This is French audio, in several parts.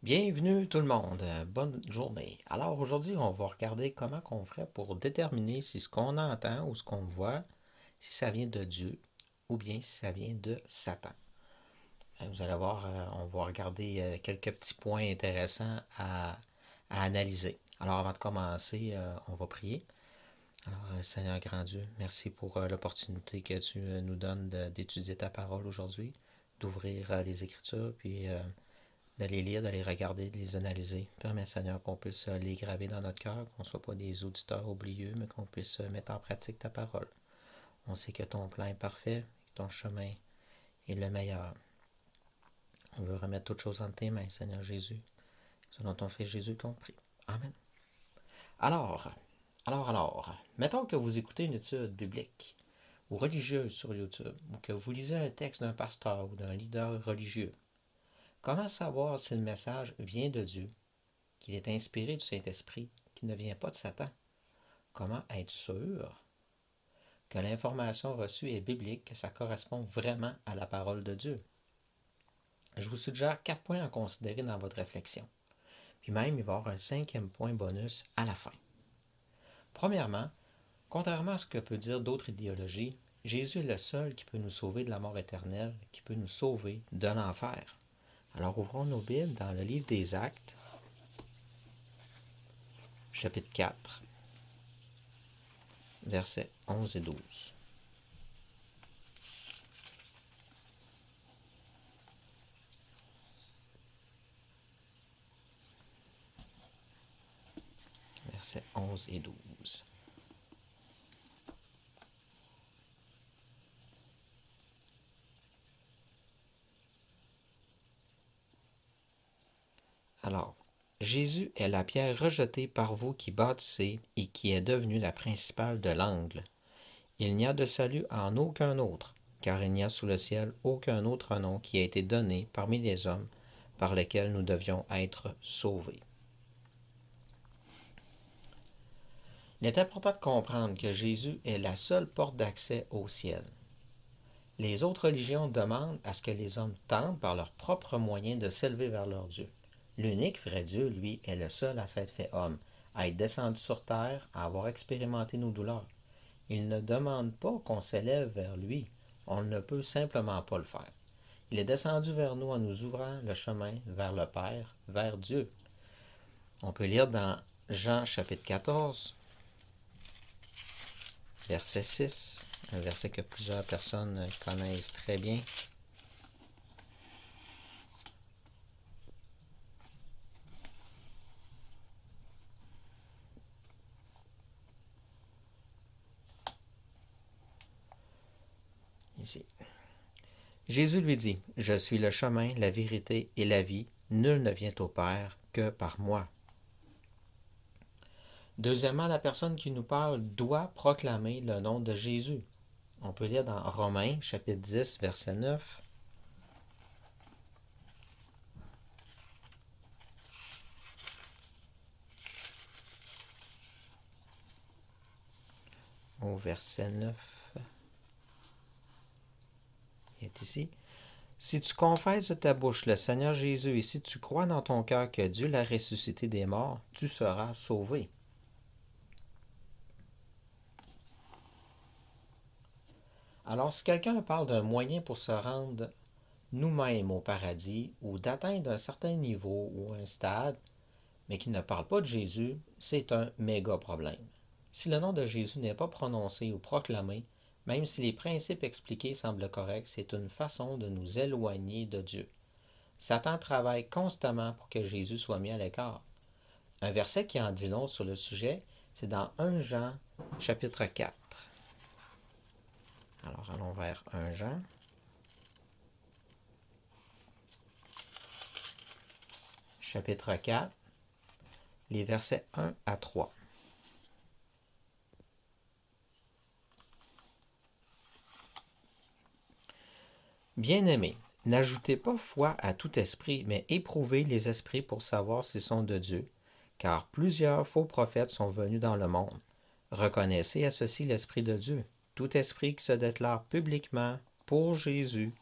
Bienvenue tout le monde, bonne journée. Alors aujourd'hui, on va regarder comment on ferait pour déterminer si ce qu'on entend ou ce qu'on voit, si ça vient de Dieu ou bien si ça vient de Satan. Vous allez voir, on va regarder quelques petits points intéressants à analyser. Alors avant de commencer, on va prier. Alors Seigneur grand Dieu, merci pour l'opportunité que tu nous donnes d'étudier ta parole aujourd'hui, d'ouvrir les Écritures, puis de les lire, de les regarder, de les analyser. Permets, Seigneur, qu'on puisse les graver dans notre cœur, qu'on ne soit pas des auditeurs oublieux, mais qu'on puisse mettre en pratique ta parole. On sait que ton plan est parfait, que ton chemin est le meilleur. On veut remettre toutes choses entre tes mains, Seigneur Jésus, selon ton Fils Jésus qu'on prie. Amen. Alors, mettons que vous écoutez une étude biblique ou religieuse sur YouTube, ou que vous lisez un texte d'un pasteur ou d'un leader religieux. Comment savoir si le message vient de Dieu, qu'il est inspiré du Saint-Esprit, qu'il ne vient pas de Satan? Comment être sûr que l'information reçue est biblique, que ça correspond vraiment à la parole de Dieu? Je vous suggère 4 points à considérer dans votre réflexion. Puis même, il va y avoir un 5e point bonus à la fin. Premièrement, contrairement à ce que peut dire d'autres idéologies, Jésus est le seul qui peut nous sauver de la mort éternelle, qui peut nous sauver de l'enfer. Alors ouvrons nos Bibles dans le livre des Actes, chapitre 4, versets 11 et 12. Versets 11 et 12. Alors, Jésus est la pierre rejetée par vous qui bâtissez et qui est devenue la principale de l'angle. Il n'y a de salut en aucun autre, car il n'y a sous le ciel aucun autre nom qui a été donné parmi les hommes par lesquels nous devions être sauvés. Il est important de comprendre que Jésus est la seule porte d'accès au ciel. Les autres religions demandent à ce que les hommes tentent par leurs propres moyens de s'élever vers leur Dieu. L'unique vrai Dieu, lui, est le seul à s'être fait homme, à être descendu sur terre, à avoir expérimenté nos douleurs. Il ne demande pas qu'on s'élève vers lui, on ne peut simplement pas le faire. Il est descendu vers nous en nous ouvrant le chemin vers le Père, vers Dieu. On peut lire dans Jean chapitre 14, verset 6, un verset que plusieurs personnes connaissent très bien. Ici. Jésus lui dit, « Je suis le chemin, la vérité et la vie. Nul ne vient au Père que par moi. » Deuxièmement, la personne qui nous parle doit proclamer le nom de Jésus. On peut lire dans Romains, chapitre 10, verset 9. Au verset 9, il est ici. Si tu confesses de ta bouche le Seigneur Jésus et si tu crois dans ton cœur que Dieu l'a ressuscité des morts, tu seras sauvé. Alors, si quelqu'un parle d'un moyen pour se rendre nous-mêmes au paradis ou d'atteindre un certain niveau ou un stade, mais qui ne parle pas de Jésus, c'est un méga problème. Si le nom de Jésus n'est pas prononcé ou proclamé, même si les principes expliqués semblent corrects, c'est une façon de nous éloigner de Dieu. Satan travaille constamment pour que Jésus soit mis à l'écart. Un verset qui en dit long sur le sujet, c'est dans 1 Jean, chapitre 4. Alors, allons vers 1 Jean. Chapitre 4, les versets 1 à 3. Bien-aimés, n'ajoutez pas foi à tout esprit, mais éprouvez les esprits pour savoir s'ils sont de Dieu, car plusieurs faux prophètes sont venus dans le monde. Reconnaissez à ceci l'Esprit de Dieu. Tout esprit qui se déclare publiquement pour Jésus,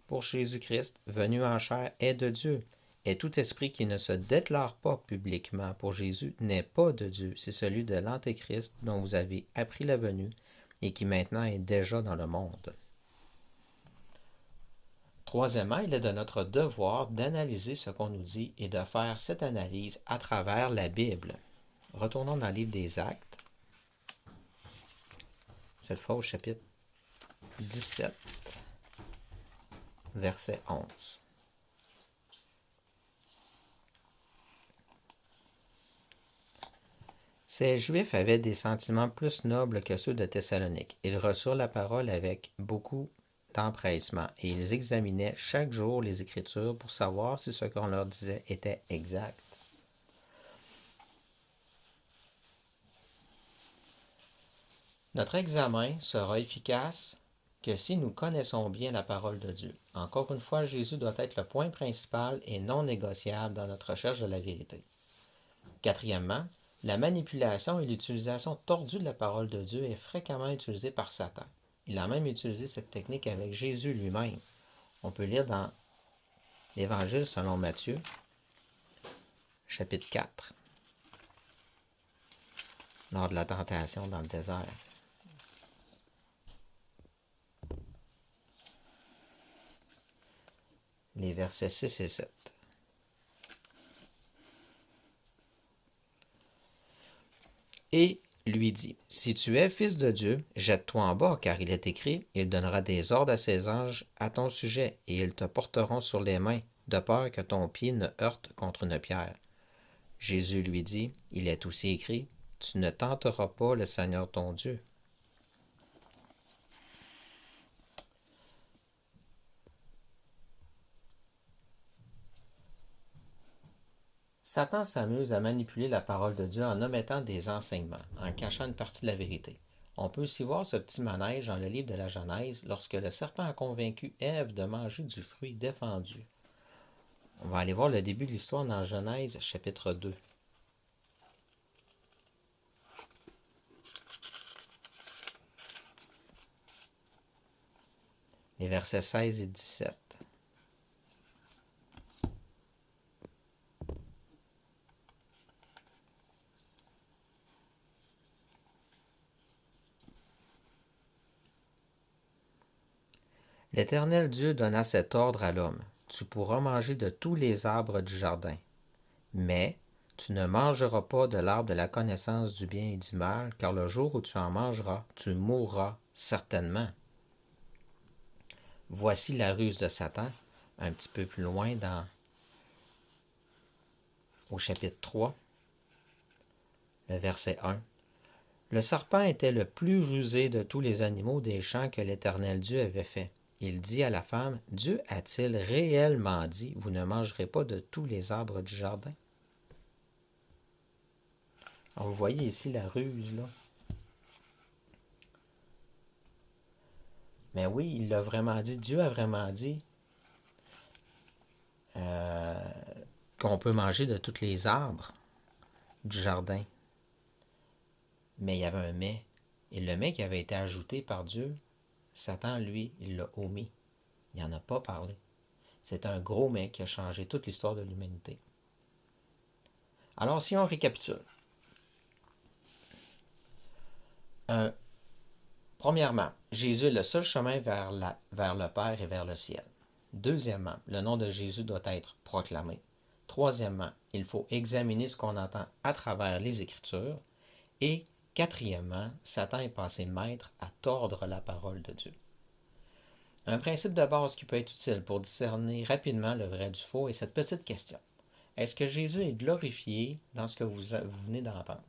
pour Jésus-Christ, venu en chair, est de Dieu. Et tout esprit qui ne se déclare pas publiquement pour Jésus n'est pas de Dieu. C'est celui de l'Antéchrist dont vous avez appris la venue et qui maintenant est déjà dans le monde. Troisièmement, il est de notre devoir d'analyser ce qu'on nous dit et de faire cette analyse à travers la Bible. Retournons dans le livre des Actes, cette fois au chapitre 17, verset 11. Ces Juifs avaient des sentiments plus nobles que ceux de Thessalonique. Ils reçurent la parole avec beaucoup d'empressement et ils examinaient chaque jour les Écritures pour savoir si ce qu'on leur disait était exact. Notre examen sera efficace que si nous connaissons bien la parole de Dieu. Encore une fois, Jésus doit être le point principal et non négociable dans notre recherche de la vérité. Quatrièmement, la manipulation et l'utilisation tordue de la parole de Dieu est fréquemment utilisée par Satan. Il a même utilisé cette technique avec Jésus lui-même. On peut lire dans l'Évangile selon Matthieu, chapitre 4, lors de la tentation dans le désert. Les versets 6 et 7. Et lui dit, si tu es fils de Dieu, jette-toi en bas, car il est écrit, il donnera des ordres à ses anges à ton sujet, et ils te porteront sur les mains, de peur que ton pied ne heurte contre une pierre. Jésus lui dit, il est aussi écrit, tu ne tenteras pas le Seigneur ton Dieu. Satan s'amuse à manipuler la parole de Dieu en omettant des enseignements, en cachant une partie de la vérité. On peut aussi voir ce petit manège dans le livre de la Genèse lorsque le serpent a convaincu Ève de manger du fruit défendu. On va aller voir le début de l'histoire dans Genèse chapitre 2. Les versets 16 et 17. L'Éternel Dieu donna cet ordre à l'homme. Tu pourras manger de tous les arbres du jardin, mais tu ne mangeras pas de l'arbre de la connaissance du bien et du mal, car le jour où tu en mangeras, tu mourras certainement. Voici la ruse de Satan, un petit peu plus loin au chapitre 3, le verset 1. Le serpent était le plus rusé de tous les animaux des champs que l'Éternel Dieu avait fait. Il dit à la femme, Dieu a-t-il réellement dit, vous ne mangerez pas de tous les arbres du jardin? Alors, vous voyez ici la ruse, là. Mais oui, il l'a vraiment dit, Dieu a vraiment dit qu'on peut manger de tous les arbres du jardin. Mais il y avait un mais. Et le mais qui avait été ajouté par Dieu, Satan, lui, il l'a omis. Il n'en a pas parlé. C'est un gros mais qui a changé toute l'histoire de l'humanité. Alors, si on récapitule. Premièrement, Jésus est le seul chemin vers le Père et vers le ciel. Deuxièmement, le nom de Jésus doit être proclamé. Troisièmement, il faut examiner ce qu'on entend à travers les Écritures. Et quatrièmement, Satan est passé maître à tordre la parole de Dieu. Un principe de base qui peut être utile pour discerner rapidement le vrai du faux est cette petite question. Est-ce que Jésus est glorifié dans ce que vous venez d'entendre?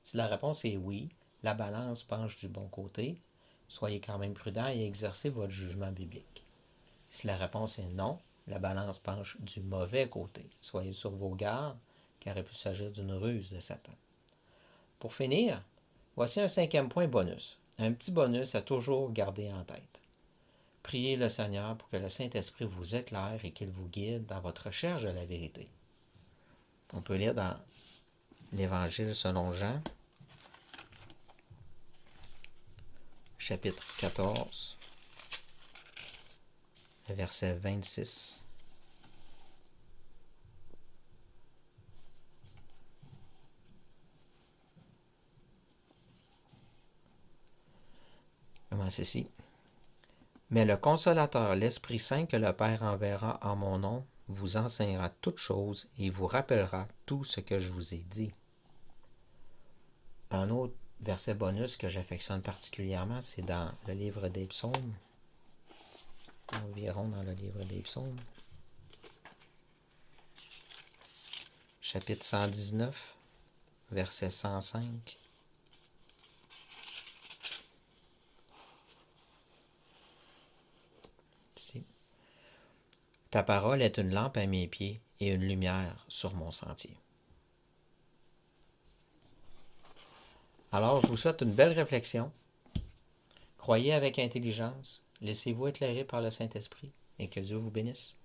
Si la réponse est oui, la balance penche du bon côté. Soyez quand même prudent et exercez votre jugement biblique. Si la réponse est non, la balance penche du mauvais côté. Soyez sur vos gardes, car il peut s'agir d'une ruse de Satan. Pour finir, voici un cinquième point bonus. Un petit bonus à toujours garder en tête. Priez le Seigneur pour que le Saint-Esprit vous éclaire et qu'il vous guide dans votre recherche de la vérité. On peut lire dans l'Évangile selon Jean, chapitre 14, verset 26. commence ici. Mais le Consolateur, l'Esprit Saint que le Père enverra en mon nom, vous enseignera toutes choses et vous rappellera tout ce que je vous ai dit. Un autre verset bonus que j'affectionne particulièrement, c'est dans le livre des Psaumes. Environ dans le livre des Psaumes. Chapitre 119, verset 105. Ici. Ta parole est une lampe à mes pieds et une lumière sur mon sentier. Alors, je vous souhaite une belle réflexion. Croyez avec intelligence, laissez-vous éclairer par le Saint-Esprit et que Dieu vous bénisse.